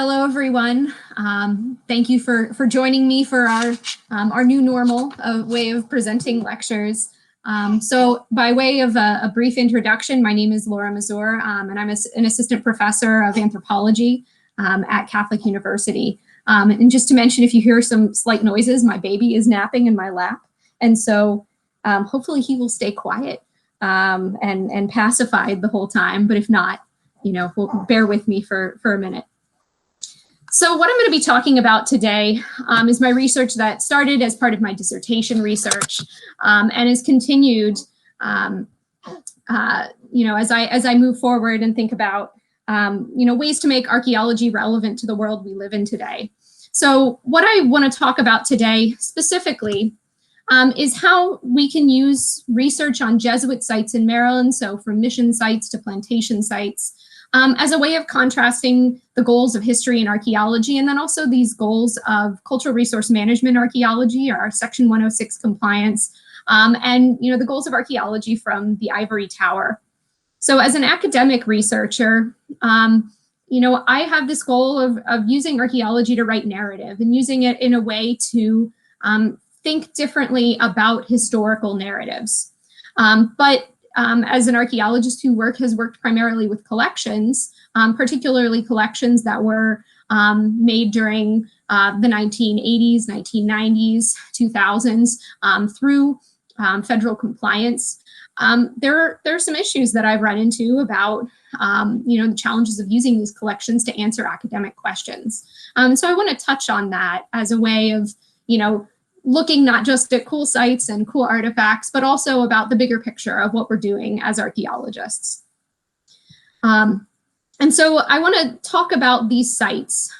Hello, everyone. Thank you for joining me for our new normal way of presenting lectures. So by way of a brief introduction, my name is Laura Masur, and I'm an assistant professor of anthropology at Catholic University. And just to mention, if you hear some slight noises, my baby is napping in my lap. And so hopefully he will stay quiet and pacified the whole time. But if not, bear with me for a minute. So what I'm going to be talking about today is my research that started as part of my dissertation research and is continued, as I move forward and think about, ways to make archaeology relevant to the world we live in today. So what I want to talk about today specifically is how we can use research on Jesuit sites in Maryland, so from mission sites to plantation sites, as a way of contrasting the goals of history and archaeology, and then also these goals of cultural resource management archaeology, or Section 106 compliance, and the goals of archaeology from the ivory tower. So as an academic researcher, I have this goal of using archaeology to write narrative and using it in a way to think differently about historical narratives. As an archaeologist who has worked primarily with collections, particularly collections that were made during the 1980s, 1990s, 2000s, through federal compliance, there are some issues that I've run into about the challenges of using these collections to answer academic questions. So I want to touch on that as a way of looking not just at cool sites and cool artifacts, but also about the bigger picture of what we're doing as archaeologists. And so I want to talk about these sites,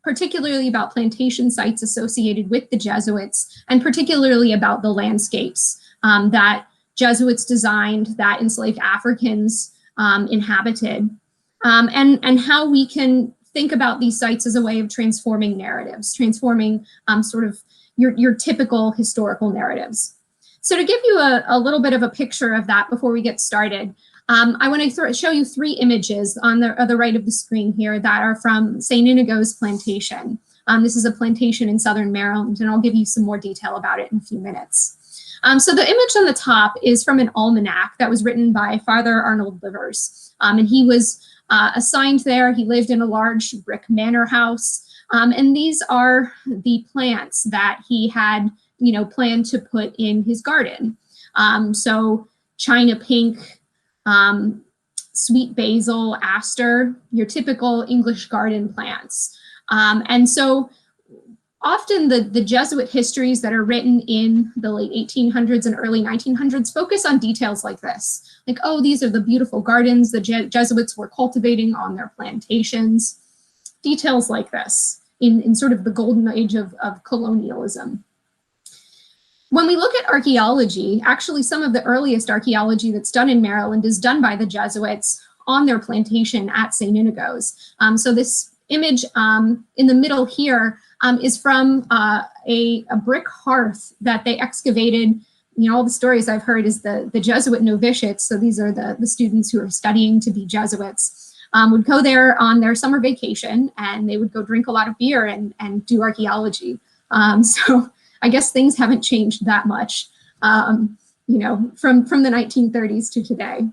particularly about plantation sites associated with the Jesuits, and particularly about the landscapes that Jesuits designed, that enslaved Africans inhabited, and how we can think about these sites as a way of transforming narratives, transforming sort of your typical historical narratives. So to give you a little bit of a picture of that before we get started, I want to show you three images on the right of the screen here that are from St. Inigoes plantation. This is a plantation in southern Maryland, and I'll give you some more detail about it in a few minutes. So the image on the top is from an almanac that was written by Father Arnold Livers, and he was assigned there. He lived in a large brick manor house, and these are the plants that he had, planned to put in his garden. So China pink, sweet basil, aster, your typical English garden plants. And so often the Jesuit histories that are written in the late 1800s and early 1900s focus on details like this. Like, oh, these are the beautiful gardens the Jesuits were cultivating on their plantations. Details like this in sort of the golden age of colonialism. When we look at archaeology, actually some of the earliest archaeology that's done in Maryland is done by the Jesuits on their plantation at St. Inigoes. So this image in the middle here is from a brick hearth that they excavated. All the stories I've heard is the Jesuit novitiates, so these are the students who are studying to be Jesuits, would go there on their summer vacation, and they would go drink a lot of beer and do archaeology. So I guess things haven't changed that much, from the 1930s to today.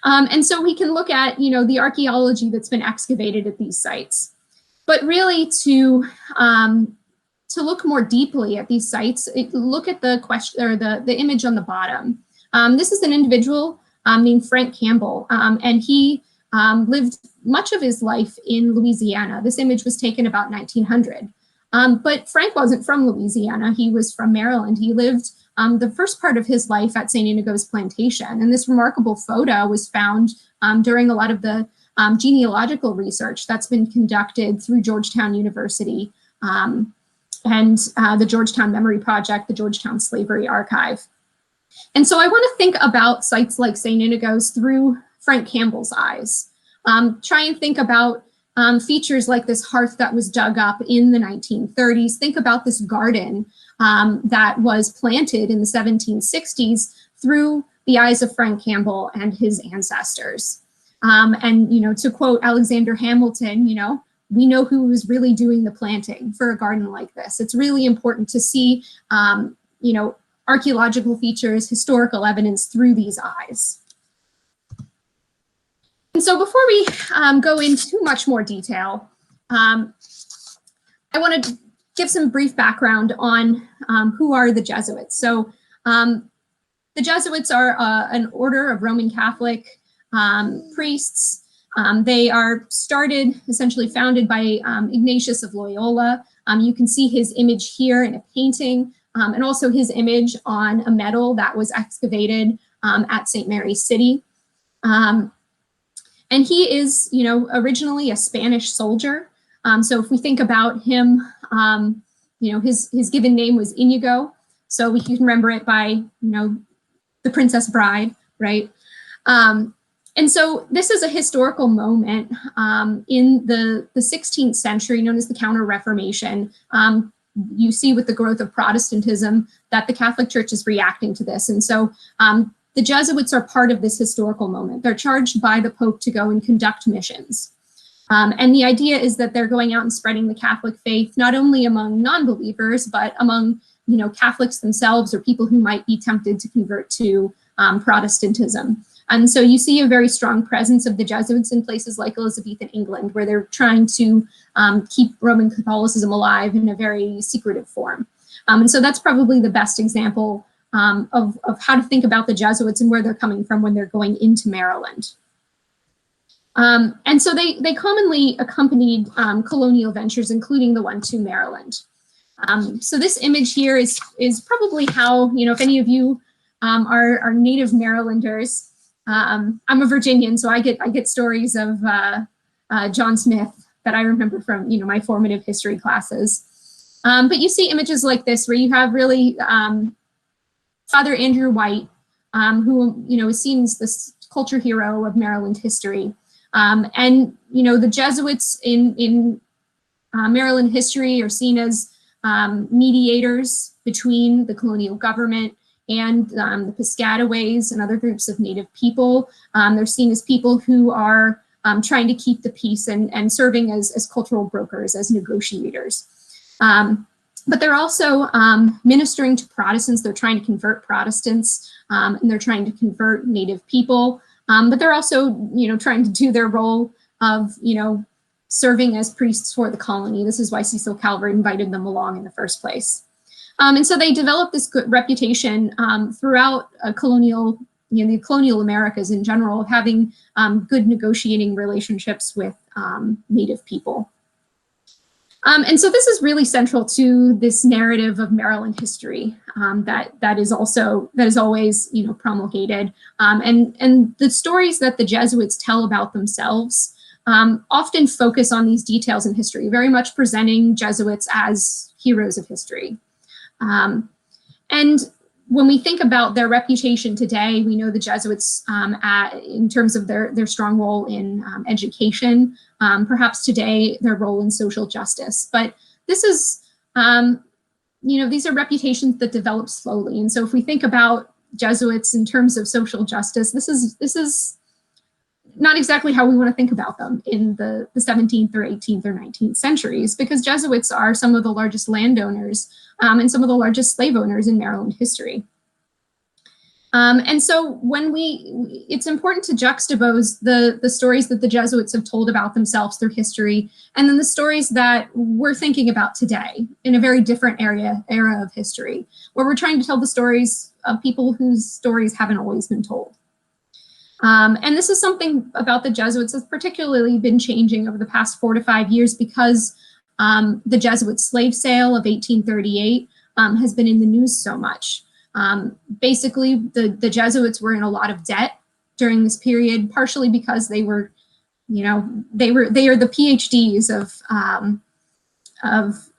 And so we can look at, the archaeology that's been excavated at these sites. But really to look more deeply at these sites, look at the question or the image on the bottom. This is an individual named Frank Campbell, and he lived much of his life in Louisiana. This image was taken about 1900. But Frank wasn't from Louisiana. He was from Maryland. He lived the first part of his life at St. Inigoes plantation. And this remarkable photo was found during a lot of the genealogical research that's been conducted through Georgetown University and the Georgetown Memory Project, the Georgetown Slavery Archive. And so I want to think about sites like St. Inigoes through Frank Campbell's eyes. Try and think about features like this hearth that was dug up in the 1930s. Think about this garden that was planted in the 1760s through the eyes of Frank Campbell and his ancestors. And, to quote Alexander Hamilton, we know who was really doing the planting for a garden like this. It's really important to see, archaeological features, historical evidence through these eyes. And so before we go into much more detail, I want to give some brief background on who are the Jesuits. So the Jesuits are an order of Roman Catholic priests. They are essentially founded by Ignatius of Loyola. You can see his image here in a painting, and also his image on a medal that was excavated at St. Mary's City. And he is, originally a Spanish soldier. So if we think about him, his given name was Inigo. So we can remember it by, the Princess Bride, right? And so this is a historical moment in the 16th century, known as the Counter-Reformation. You see with the growth of Protestantism that the Catholic Church is reacting to this. And so the Jesuits are part of this historical moment. They're charged by the Pope to go and conduct missions. And the idea is that they're going out and spreading the Catholic faith, not only among non-believers, but among Catholics themselves or people who might be tempted to convert to Protestantism. And so you see a very strong presence of the Jesuits in places like Elizabethan England, where they're trying to keep Roman Catholicism alive in a very secretive form. And so that's probably the best example of how to think about the Jesuits and where they're coming from when they're going into Maryland. And so they commonly accompanied colonial ventures, including the one to Maryland. So this image here is probably how, if any of you are native Marylanders, I'm a Virginian, so I get stories of John Smith that I remember from, my formative history classes. But you see images like this where you have really Father Andrew White, who, is seen as this culture hero of Maryland history. And, the Jesuits in Maryland history are seen as mediators between the colonial government and the Piscataways and other groups of native people. They're seen as people who are trying to keep the peace and serving as cultural brokers, as negotiators. But they're also ministering to Protestants. They're trying to convert Protestants, and they're trying to convert native people. But they're also, trying to do their role of, serving as priests for the colony. This is why Cecil Calvert invited them along in the first place. And so they developed this good reputation throughout the colonial Americas in general, of having good negotiating relationships with native people. And so this is really central to this narrative of Maryland history that is always promulgated. And the stories that the Jesuits tell about themselves often focus on these details in history, very much presenting Jesuits as heroes of history. And when we think about their reputation today, we know the Jesuits in terms of their strong role in education, perhaps today their role in social justice. But this is, these are reputations that develop slowly. And so if we think about Jesuits in terms of social justice, this is not exactly how we want to think about them in the 17th or 18th or 19th centuries, because Jesuits are some of the largest landowners and some of the largest slave owners in Maryland history. And so it's important to juxtapose the stories that the Jesuits have told about themselves through history, and then the stories that we're thinking about today in a very different era of history, where we're trying to tell the stories of people whose stories haven't always been told. And this is something about the Jesuits that's particularly been changing over the past 4 to 5 years, because the Jesuit slave sale of 1838 has been in the news so much. Basically, the Jesuits were in a lot of debt during this period, partially because they are the PhDs of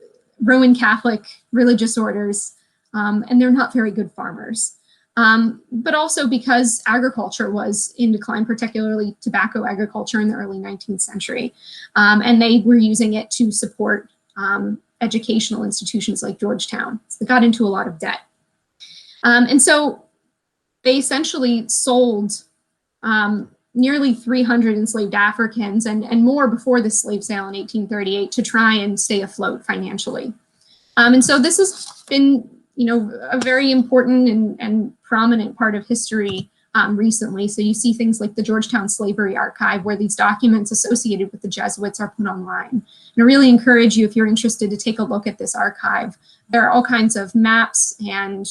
Roman Catholic religious orders, and they're not very good farmers. But also because agriculture was in decline, particularly tobacco agriculture in the early 19th century. And they were using it to support educational institutions like Georgetown. So they got into a lot of debt. And so they essentially sold nearly 300 enslaved Africans and more before the slave sale in 1838 to try and stay afloat financially. And so this has been, a very important and prominent part of history recently. So you see things like the Georgetown Slavery Archive, where these documents associated with the Jesuits are put online. And I really encourage you, if you're interested, to take a look at this archive. There are all kinds of maps and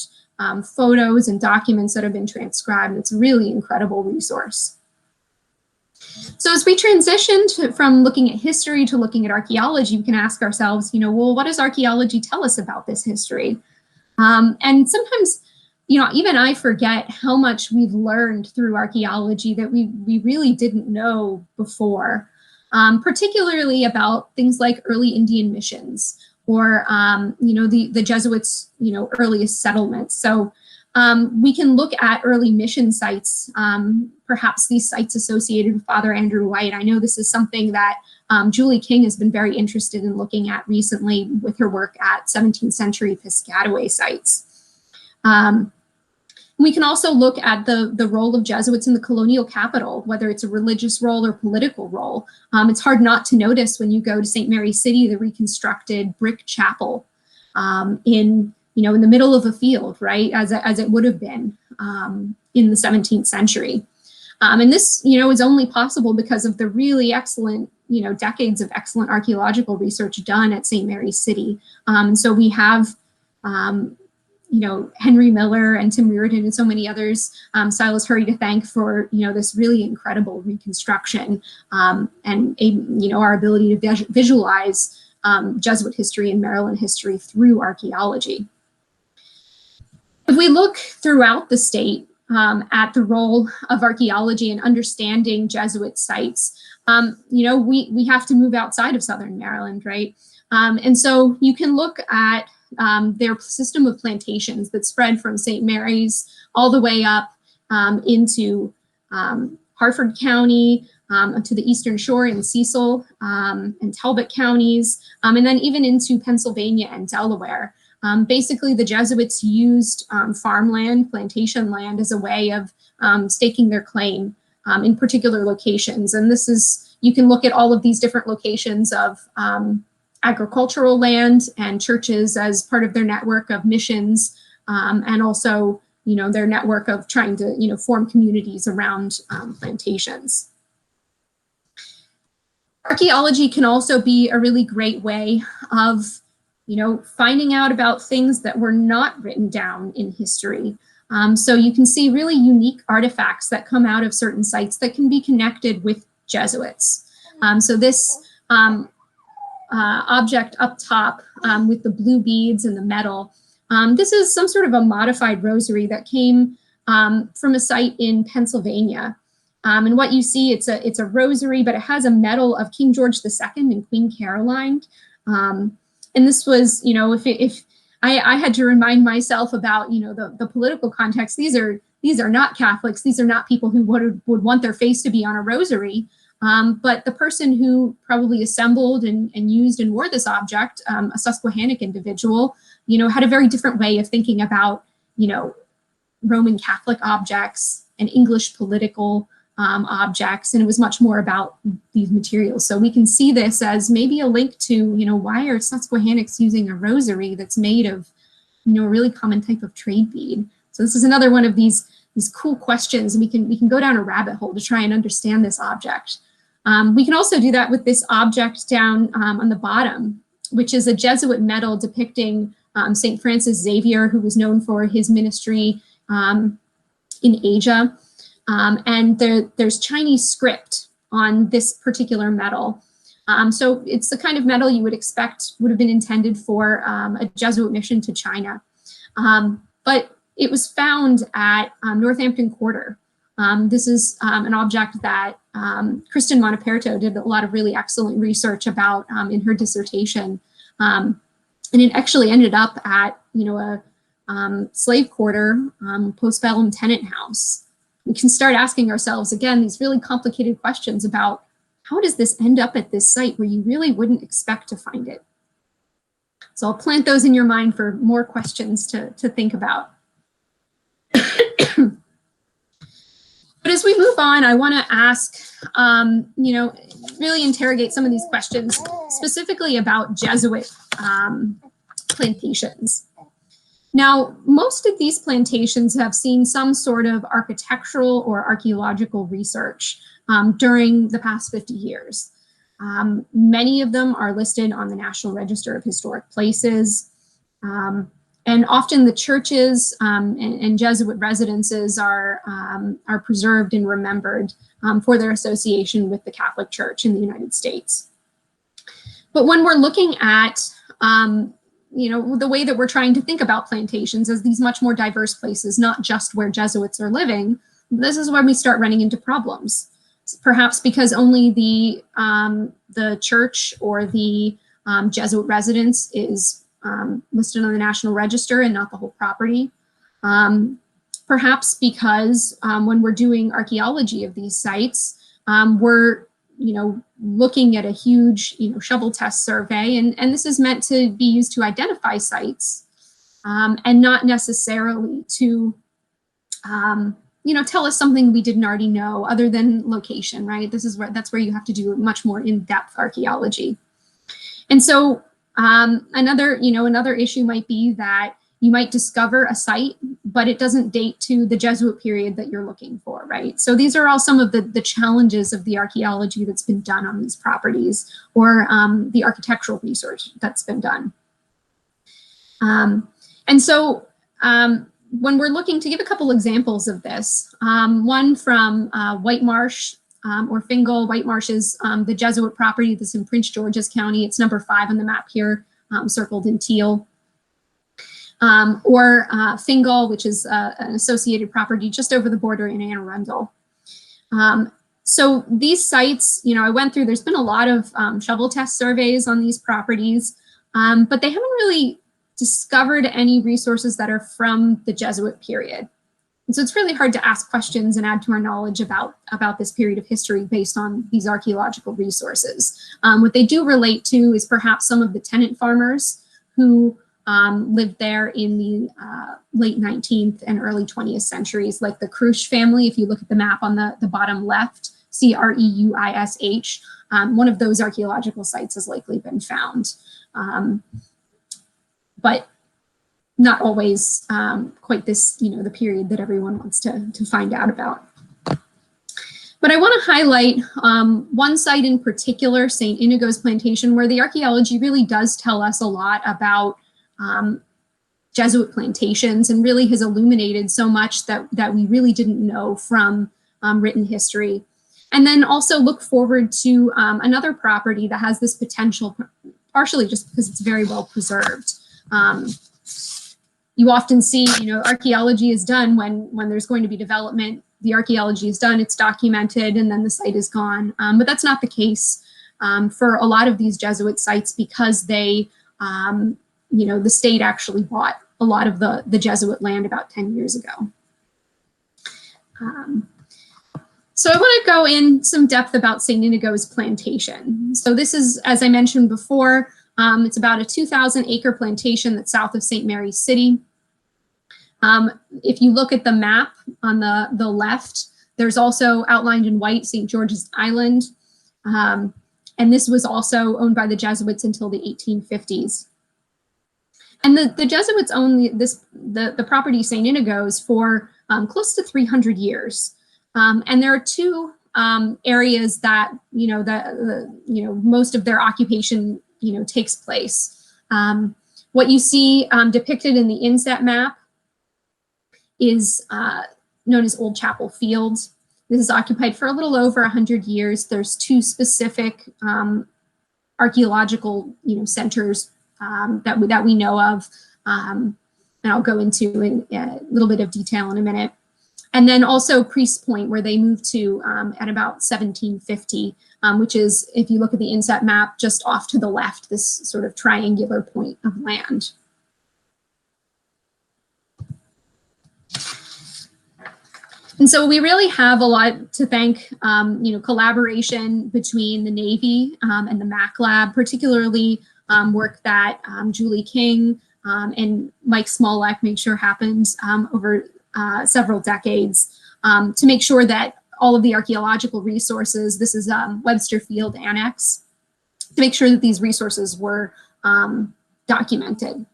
photos and documents that have been transcribed. It's a really incredible resource. So as we transition from looking at history to looking at archaeology, we can ask ourselves, well, what does archaeology tell us about this history? And sometimes, even I forget how much we've learned through archaeology that we really didn't know before, particularly about things like early Indian missions or, the Jesuits, earliest settlements. So we can look at early mission sites, perhaps these sites associated with Father Andrew White. I know this is something that Julie King has been very interested in looking at recently with her work at 17th century Piscataway sites. We can also look at the role of Jesuits in the colonial capital, whether it's a religious role or political role. It's hard not to notice when you go to St. Mary's City, the reconstructed brick chapel in the middle of a field, right, as it would have been in the 17th century. And this, is only possible because of the really excellent, decades of excellent archaeological research done at St. Mary's City. So we have, Henry Miller and Tim Reardon and so many others, Silas Hurry to thank for, this really incredible reconstruction and, our ability to visualize Jesuit history and Maryland history through archaeology. If we look throughout the state at the role of archaeology in understanding Jesuit sites, we have to move outside of Southern Maryland, right? And so you can look at their system of plantations that spread from St. Mary's all the way up into Harford County, to the Eastern Shore in Cecil and Talbot counties, and then even into Pennsylvania and Delaware. Basically, the Jesuits used farmland, plantation land, as a way of staking their claim in particular locations. And this is, you can look at all of these different locations of agricultural land and churches as part of their network of missions, and also, their network of trying to, form communities around plantations. Archaeology can also be a really great way of finding out about things that were not written down in history. So you can see really unique artifacts that come out of certain sites that can be connected with Jesuits. So this object up top with the blue beads and the metal, this is some sort of a modified rosary that came from a site in Pennsylvania. And what you see, it's a rosary, but it has a medal of King George II and Queen Caroline. And this was, if I had to remind myself about, the political context, these are not Catholics. These are not people who would want their face to be on a rosary. But the person who probably assembled and used and wore this object, a Susquehannock individual, had a very different way of thinking about, Roman Catholic objects and English political objects, and it was much more about these materials. So we can see this as maybe a link to, why are Susquehannocks using a rosary that's made of, a really common type of trade bead. So this is another one of these cool questions, and we can go down a rabbit hole to try and understand this object. We can also do that with this object down on the bottom, which is a Jesuit medal depicting St. Francis Xavier, who was known for his ministry in Asia. And there's Chinese script on this particular medal. So it's the kind of medal you would expect would have been intended for a Jesuit mission to China. But it was found at Northampton Quarter. This is an object that Kristen Monaperto did a lot of really excellent research about in her dissertation. And it actually ended up at, a slave quarter, postbellum tenant house. We can start asking ourselves, again, these really complicated questions about how does this end up at this site where you really wouldn't expect to find it? So I'll plant those in your mind for more questions to think about. But But as we move on, I want to ask, really interrogate some of these questions specifically about Jesuit plantations. Now, most of these plantations have seen some sort of architectural or archaeological research during the past 50 years. Many of them are listed on the National Register of Historic Places. And often the churches and Jesuit residences are preserved and remembered for their association with the Catholic Church in the United States. But when we're looking at the way that we're trying to think about plantations as these much more diverse places, not just where Jesuits are living, this is when we start running into problems. Perhaps because only the church or the Jesuit residence is listed on the National Register and not the whole property. Perhaps because when we're doing archaeology of these sites, we're looking at a huge shovel test survey, and this is meant to be used to identify sites and not necessarily to tell us something we didn't already know other than location, right? That's where you have to do much more in-depth archaeology. And so another issue might be that you might discover a site, but it doesn't date to the Jesuit period that you're looking for, right? So these are all some of the challenges of the archaeology that's been done on these properties, or the architectural research that's been done. And so when we're looking to give a couple examples of this, one from White Marsh or Fingal. White Marsh is the Jesuit property that's in Prince George's County. It's number 5 on the map here, circled in teal. Or Fingal, which is an associated property just over the border in Anne Arundel. So these sites, I went through, there's been a lot of shovel test surveys on these properties, but they haven't really discovered any resources that are from the Jesuit period. And so it's really hard to ask questions and add to our knowledge about this period of history based on these archaeological resources. What they do relate to is perhaps some of the tenant farmers who lived there in the late 19th and early 20th centuries, like the Cruish family. If you look at the map on the bottom left, C-R-E-U-I-S-H, one of those archaeological sites has likely been found. But not always quite this, the period that everyone wants to find out about. But I want to highlight one site in particular, St. Inigoes Plantation, where the archaeology really does tell us a lot about Jesuit plantations and really has illuminated so much that we really didn't know from written history. And then also look forward to another property that has this potential, partially just because it's very well preserved. You often see, archaeology is done when there's going to be development. The archaeology is done, it's documented, and then the site is gone. But that's not the case for a lot of these Jesuit sites, because they, the state actually bought a lot of the Jesuit land about 10 years ago. So I want to go in some depth about St. Inigoes Plantation. So this is, as I mentioned before, it's about a 2,000-acre plantation that's south of St. Mary's City. If you look at the map on the left, there's also outlined in white St. George's Island. And this was also owned by the Jesuits until the 1850s. And the Jesuits owned the property St. Inigoes for close to 300 years. And there are two areas that, most of their occupation, takes place. What you see depicted in the inset map is known as Old Chapel Field. This is occupied for a little over 100 years. There's 2 specific archaeological, centers that we know of, and I'll go into in a little bit of detail in a minute. And then also Priest's Point, where they moved to at about 1750, which is, if you look at the inset map, just off to the left, this sort of triangular point of land. And so we really have a lot to thank, collaboration between the Navy and the Mac Lab, particularly work that Julie King and Mike Smolek made sure happened over several decades to make sure that all of the archaeological resources. This is Webster Field Annex, to make sure that these resources were documented.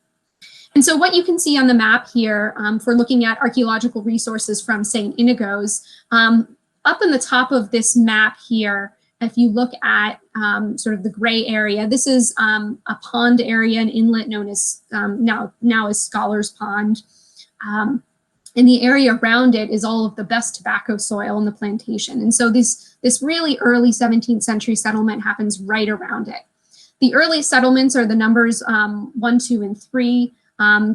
And so what you can see on the map here for looking at archaeological resources from St. Inigoes, up in the top of this map here, if you look at sort of the gray area, this is a pond area, an inlet known as now as Scholars Pond. And the area around it is all of the best tobacco soil in the plantation. And so this really early 17th century settlement happens right around it. The early settlements are the numbers 1, 2, and 3.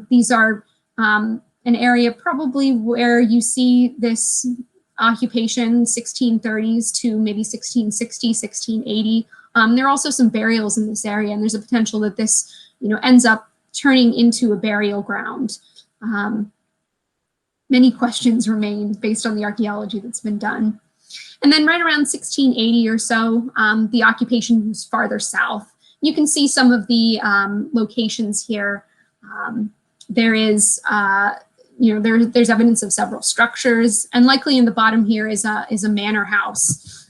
These are an area probably where you see this occupation 1630s to maybe 1660, 1680. There are also some burials in this area, and there's a potential that this, ends up turning into a burial ground. Many questions remain based on the archaeology that's been done. And then right around 1680 or so, the occupation moves farther south. You can see some of the locations here. There is, there's evidence of several structures, and likely in the bottom here is a manor house,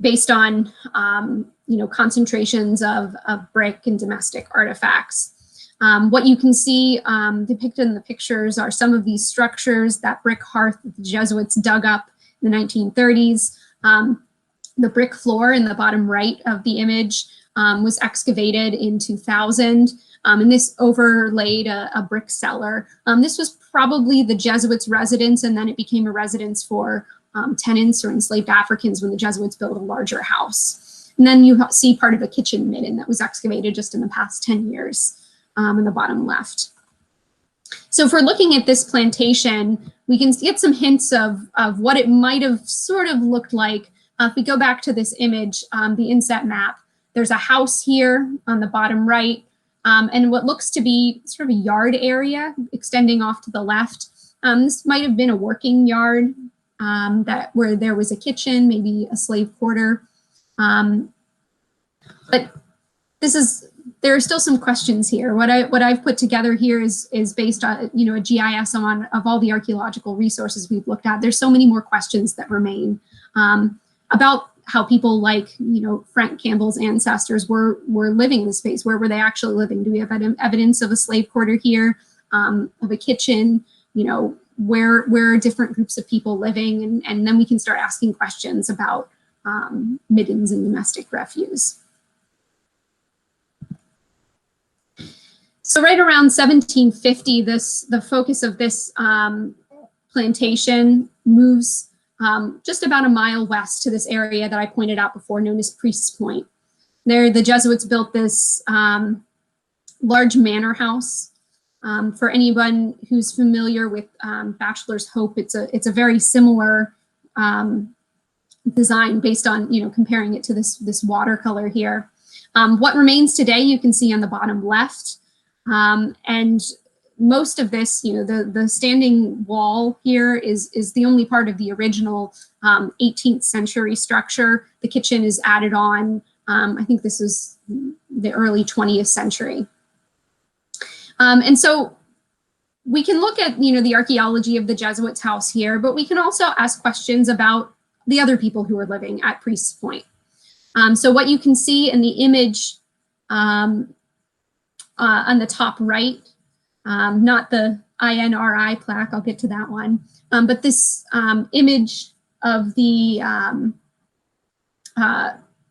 based on concentrations of brick and domestic artifacts. What you can see depicted in the pictures are some of these structures, that brick hearth that the Jesuits dug up in the 1930s. The brick floor in the bottom right of the image was excavated in 2000, and this overlaid a brick cellar. This was probably the Jesuits' residence, and then it became a residence for tenants or enslaved Africans when the Jesuits built a larger house. And then you see part of a kitchen midden that was excavated just in the past 10 years in the bottom left. So if we're looking at this plantation, we can get some hints of what it might have sort of looked like. If we go back to this image, the inset map, there's a house here on the bottom right, and what looks to be sort of a yard area extending off to the left. This might have been a working yard where there was a kitchen, maybe a slave quarter. But there are still some questions here. What I've put together here is based on a GIS of all the archaeological resources we've looked at. There's so many more questions that remain about how people like Frank Campbell's ancestors were living in the space. Where were they actually living? Do we have evidence of a slave quarter here, of a kitchen? Where are different groups of people living? And then we can start asking questions about middens and domestic refuse. So right around 1750, the focus of this plantation moves just about a mile west to this area that I pointed out before, known as Priest's Point. There, the Jesuits built this large manor house. For anyone who's familiar with Bachelor's Hope, it's a very similar design based on comparing it to this watercolor here. What remains today, you can see on the bottom left. And most of this, the standing wall here is the only part of the original 18th century structure. The kitchen is added on. I think this is the early 20th century. And so we can look at, the archaeology of the Jesuits' house here, but we can also ask questions about the other people who are living at Priest's Point. So what you can see in the image on the top right, not the INRI plaque, I'll get to that one, but this image of the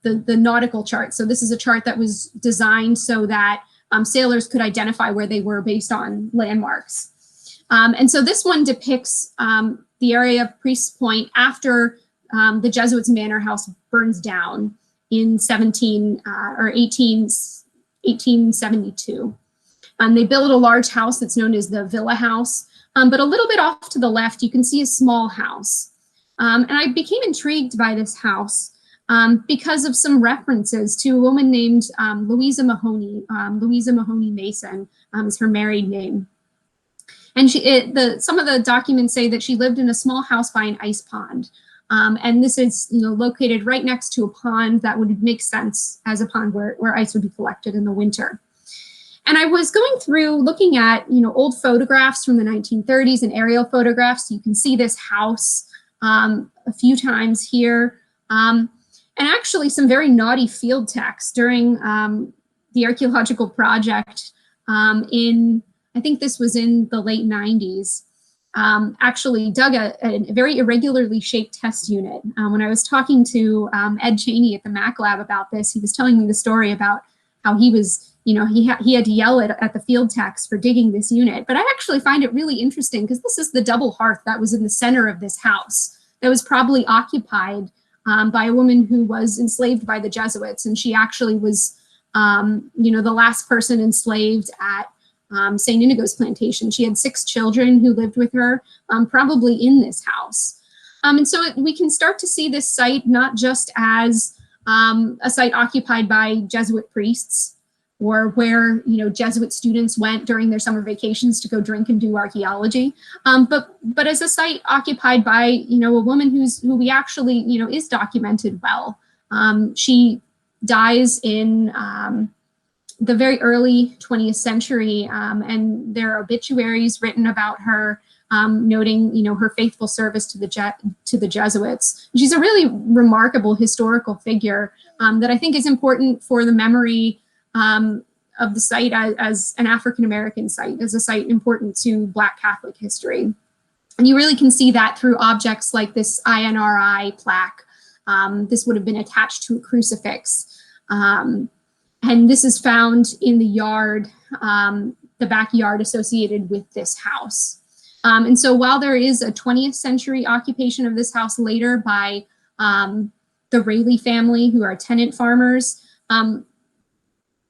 nautical chart. So this is a chart that was designed so that sailors could identify where they were based on landmarks. And so this one depicts the area of Priest's Point after the Jesuits' manor house burns down in 1872. They built a large house that's known as the Villa House, but a little bit off to the left, you can see a small house. And I became intrigued by this house because of some references to a woman named Louisa Mahoney. Louisa Mahoney Mason is her married name. And some of the documents say that she lived in a small house by an ice pond. And this is located right next to a pond that would make sense as a pond where ice would be collected in the winter. And I was going through looking at old photographs from the 1930s and aerial photographs. You can see this house a few times here, and actually some very naughty field techs during the archaeological project I think this was in the late 90s, actually dug a very irregularly shaped test unit. When I was talking to Ed Cheney at the Mac Lab about this, he was telling me the story about how he was, he had to yell at the field techs for digging this unit. But I actually find it really interesting because this is the double hearth that was in the center of this house that was probably occupied by a woman who was enslaved by the Jesuits. And she actually was, the last person enslaved at St. Inigoes plantation. She had 6 children who lived with her, probably in this house. And so we can start to see this site not just as a site occupied by Jesuit priests, or where Jesuit students went during their summer vacations to go drink and do archaeology, but as a site occupied by a woman who we actually is documented well. She dies in the very early 20th century, and there are obituaries written about her, noting her faithful service to the Jesuits. She's a really remarkable historical figure that I think is important for the memory of the site as an African-American site, as a site important to Black Catholic history. And you really can see that through objects like this INRI plaque. This would have been attached to a crucifix. And this is found in the yard, the backyard associated with this house. And so while there is a 20th century occupation of this house later by the Rayleigh family, who are tenant farmers,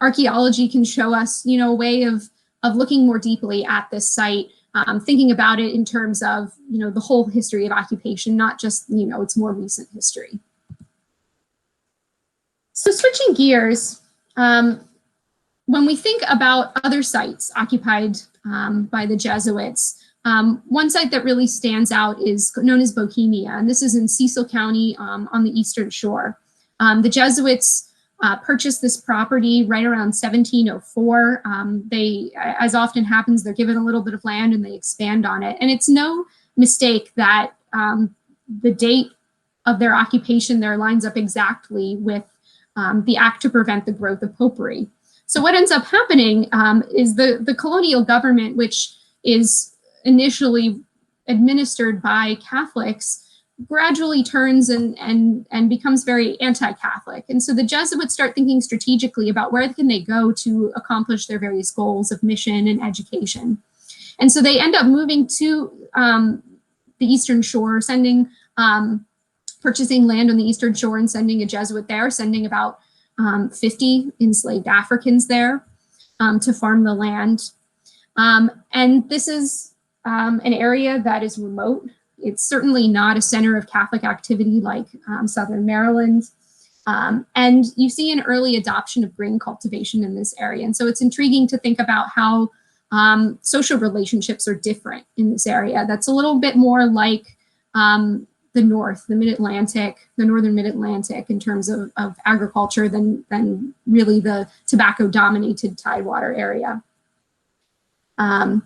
archaeology can show us, a way of looking more deeply at this site, thinking about it in terms of, the whole history of occupation, not just, its more recent history. So switching gears, when we think about other sites occupied by the Jesuits, one site that really stands out is known as Bohemia, and this is in Cecil County on the Eastern Shore. The Jesuits purchased this property right around 1704. They, as often happens, they're given a little bit of land and they expand on it. And it's no mistake that the date of their occupation there lines up exactly with the act to prevent the growth of popery. So what ends up happening is the colonial government, which is initially administered by Catholics, gradually turns and becomes very anti-Catholic. And so the Jesuits start thinking strategically about where can they go to accomplish their various goals of mission and education. And so they end up moving to the Eastern Shore, purchasing land on the Eastern Shore and sending a Jesuit there, sending about 50 enslaved Africans there to farm the land. And this is an area that is remote. It's certainly not a center of Catholic activity like Southern Maryland. And you see an early adoption of grain cultivation in this area. And so it's intriguing to think about how social relationships are different in this area. That's a little bit more like the North, the Mid-Atlantic, the Northern Mid-Atlantic in terms of agriculture than really the tobacco-dominated Tidewater area. And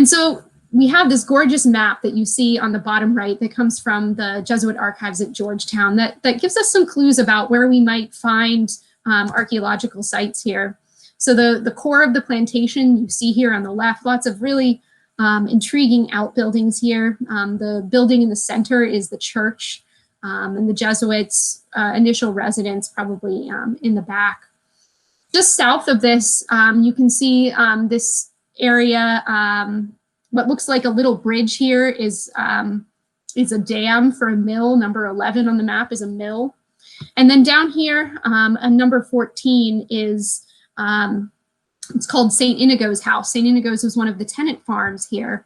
so we have this gorgeous map that you see on the bottom right that comes from the Jesuit archives at Georgetown that gives us some clues about where we might find archaeological sites here. So the core of the plantation you see here on the left, lots of really intriguing outbuildings here. The building in the center is the church, and the Jesuits' initial residence probably in the back. Just south of this, you can see this area. What looks like a little bridge here is a dam for a mill. Number 11 on the map is a mill. And then down here, number 14 is, it's called St. Inigoes House. St. Inigoes was one of the tenant farms here.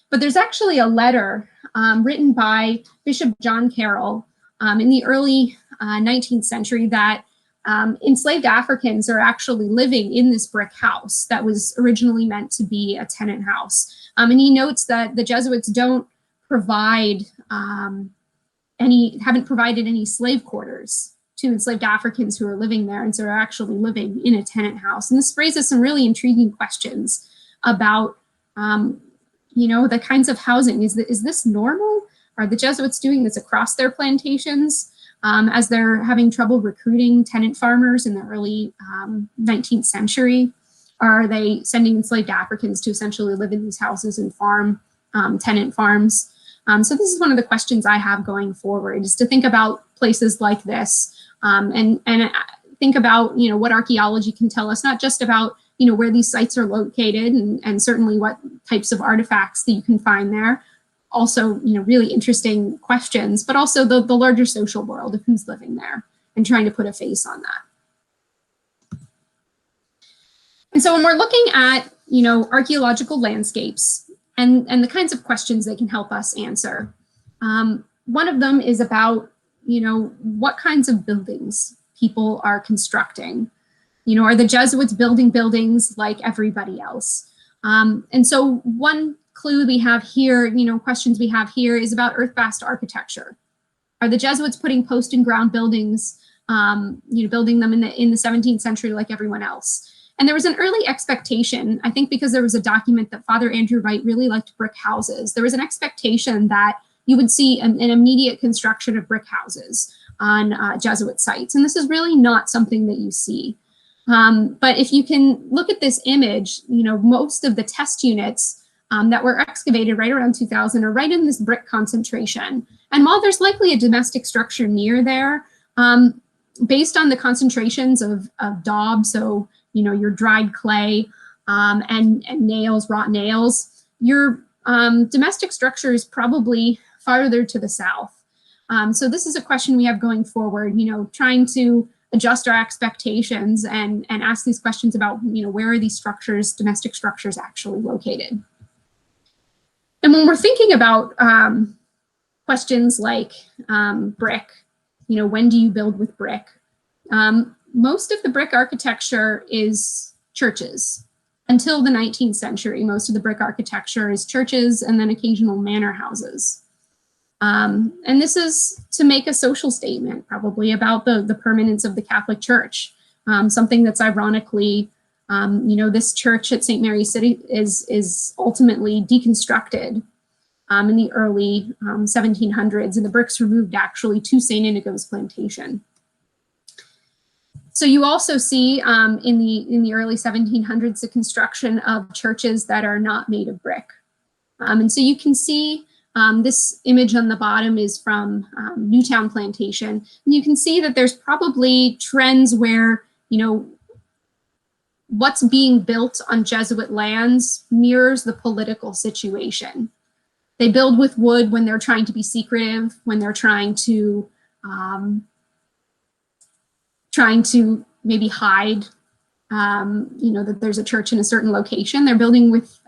But there's actually a letter written by Bishop John Carroll in the early 19th century that enslaved Africans are actually living in this brick house that was originally meant to be a tenant house. And he notes that the Jesuits don't provide haven't provided any slave quarters to enslaved Africans who are living there, and so are actually living in a tenant house. And this raises some really intriguing questions about, the kinds of housing. Is this normal? Are the Jesuits doing this across their plantations as they're having trouble recruiting tenant farmers in the early 19th century? Are they sending enslaved Africans to essentially live in these houses and farm tenant farms? So this is one of the questions I have going forward, is to think about places like this and think about, what archaeology can tell us, not just about, where these sites are located and certainly what types of artifacts that you can find there. Also, really interesting questions, but also the larger social world of who's living there and trying to put a face on that. And so when we're looking at, archaeological landscapes and the kinds of questions they can help us answer, one of them is about, what kinds of buildings people are constructing. Are the Jesuits building buildings like everybody else? And so one clue we have here, questions we have here is about earth-based architecture. Are the Jesuits putting post and ground buildings, building them in the 17th century like everyone else? And there was an early expectation, I think because there was a document that Father Andrew Wright really liked brick houses. There was an expectation that you would see an immediate construction of brick houses on Jesuit sites. And this is really not something that you see. But if you can look at this image, most of the test units that were excavated right around 2000 are right in this brick concentration. And while there's likely a domestic structure near there, based on the concentrations of daub, so your dried clay and nails, wrought nails, your domestic structure is probably farther to the south. So this is a question we have going forward, trying to adjust our expectations and ask these questions about, where are these structures, domestic structures, actually located? And when we're thinking about questions like brick, when do you build with brick? Most of the brick architecture is churches. Until the 19th century, most of the brick architecture is churches and then occasional manor houses. And this is to make a social statement, probably, about the permanence of the Catholic Church. Something that's ironically, this church at St. Mary's City is ultimately deconstructed in the early 1700s, and the bricks removed actually to St. Inigoes plantation. So you also see in the early 1700s the construction of churches that are not made of brick. And so you can see this image on the bottom is from Newtown Plantation. And you can see that there's probably trends where, what's being built on Jesuit lands mirrors the political situation. They build with wood when they're trying to be secretive, when they're trying to maybe hide, that there's a church in a certain location. They're building with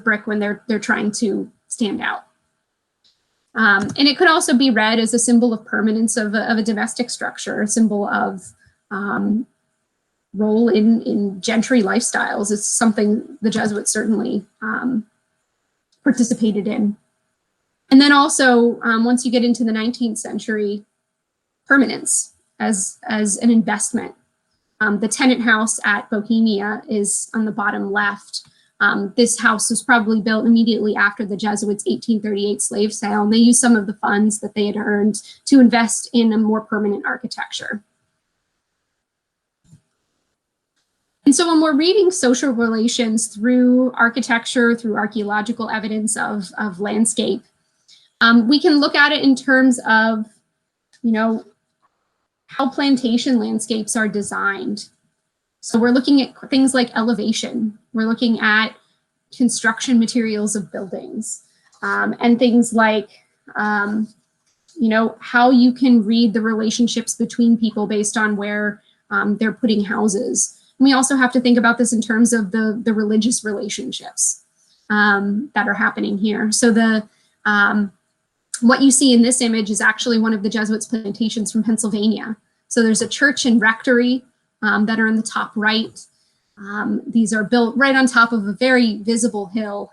brick when they're trying to stand out. And it could also be read as a symbol of permanence of a domestic structure, a symbol of role in gentry lifestyles. It's something the Jesuits certainly participated in. And then also, once you get into the 19th century, permanence as an investment. The tenant house at Bohemia is on the bottom left. This house was probably built immediately after the Jesuits' 1838 slave sale, and they used some of the funds that they had earned to invest in a more permanent architecture. And so when we're reading social relations through architecture, through archaeological evidence of landscape, we can look at it in terms of, how plantation landscapes are designed. So we're looking at things like elevation. We're looking at construction materials of buildings and things like, how you can read the relationships between people based on where they're putting houses. And we also have to think about this in terms of the religious relationships that are happening here. So what you see in this image is actually one of the Jesuits' plantations from Pennsylvania. So there's a church and rectory that are in the top right. These are built right on top of a very visible hill.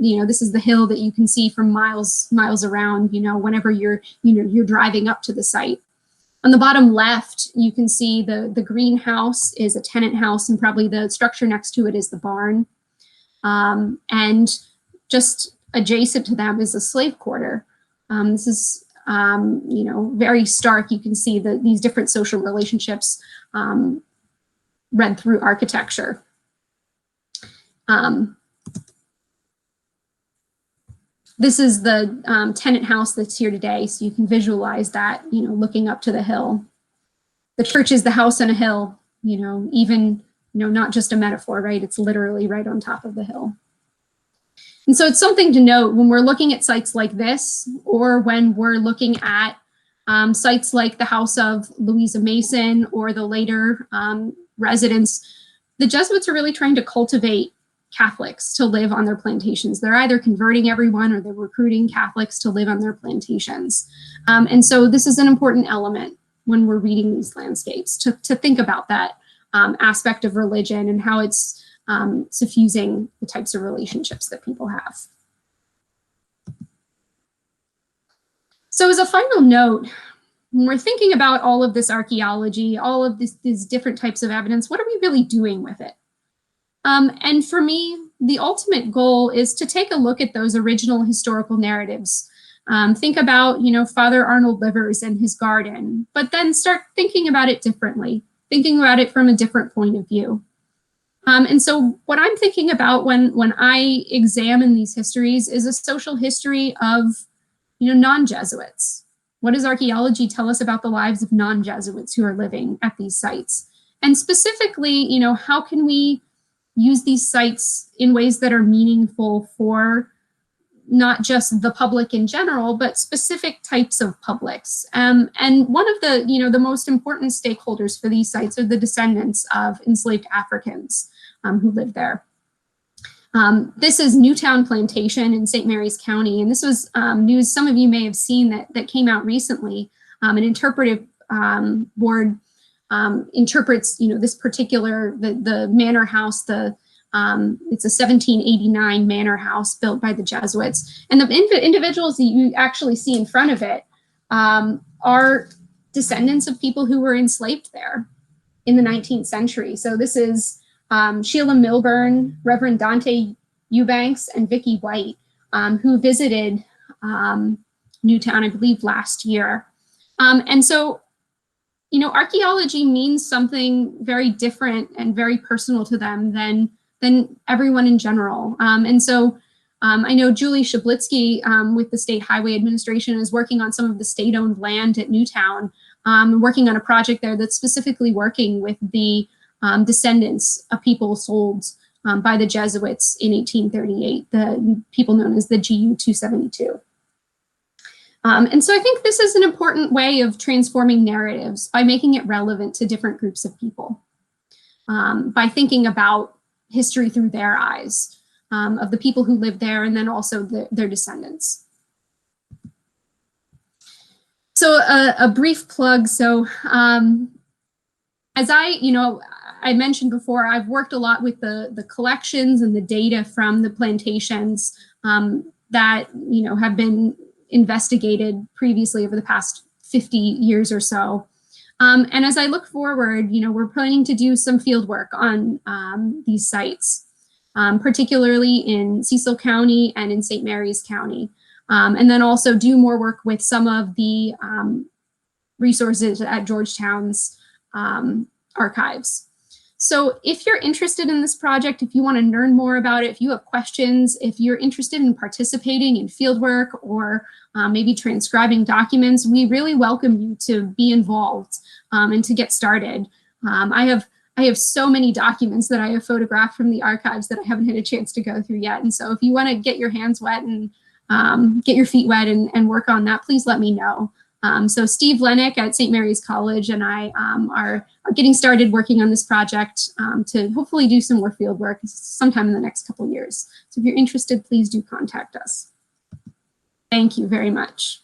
This is the hill that you can see from miles around, whenever you're driving up to the site. On the bottom left, you can see the greenhouse is a tenant house, and probably the structure next to it is the barn. And just adjacent to them is a slave quarter. This is, you know, very stark. You can see these different social relationships read through architecture. This is the tenant house that's here today, so you can visualize that, you know, looking up to the hill. The church is the house on a hill, you know, even, you know, not just a metaphor, right? It's literally right on top of the hill. And so it's something to note when we're looking at sites like this, or when we're looking at sites like the house of Louisa Mason or the later residents, the Jesuits are really trying to cultivate Catholics to live on their plantations. They're either converting everyone or they're recruiting Catholics to live on their plantations. And so this is an important element when we're reading these landscapes, to think about that aspect of religion and how it's suffusing the types of relationships that people have. So as a final note, when we're thinking about all of this archaeology, all of these different types of evidence, what are we really doing with it? And for me, the ultimate goal is to take a look at those original historical narratives. Think about, you know, Father Arnold Livers and his garden, but then start thinking about it differently, thinking about it from a different point of view. And so what I'm thinking about when I examine these histories is a social history of, you know, non-Jesuits. What does archaeology tell us about the lives of non-Jesuits who are living at these sites? And specifically, you know, how can we use these sites in ways that are meaningful for not just the public in general, but specific types of publics. And one of the, you know, the most important stakeholders for these sites are the descendants of enslaved Africans who lived there. This is Newtown Plantation in St. Mary's County, and this was news some of you may have seen that came out recently. An interpretive board interprets, you know, this particular, the manor house, it's a 1789 manor house built by the Jesuits. And the individuals that you actually see in front of it are descendants of people who were enslaved there in the 19th century. So this is Sheila Milburn, Reverend Dante Eubanks, and Vicky White, who visited Newtown, I believe, last year. And so, you know, archaeology means something very different and very personal to them than everyone in general. And so I know Julie Shablitsky with the State Highway Administration is working on some of the state-owned land at Newtown, working on a project there that's specifically working with the descendants of people sold by the Jesuits in 1838, the people known as the GU 272. And so I think this is an important way of transforming narratives by making it relevant to different groups of people, by thinking about history through their eyes, of the people who lived there and then also their descendants. So a brief plug. So as I mentioned before, I've worked a lot with the collections and the data from the plantations that, you know, have been investigated previously over the past 50 years or so. And as I look forward, you know, we're planning to do some field work on these sites, particularly in Cecil County and in St. Mary's County. And then also do more work with some of the resources at Georgetown's archives. So if you're interested in this project, if you want to learn more about it, if you have questions, if you're interested in participating in fieldwork or maybe transcribing documents, we really welcome you to be involved and to get started. I have so many documents that I have photographed from the archives that I haven't had a chance to go through yet. And so if you want to get your hands wet and get your feet wet and work on that, please let me know. So Steve Lennick at St. Mary's College and I are getting started working on this project to hopefully do some more field work sometime in the next couple of years. So if you're interested, please do contact us. Thank you very much.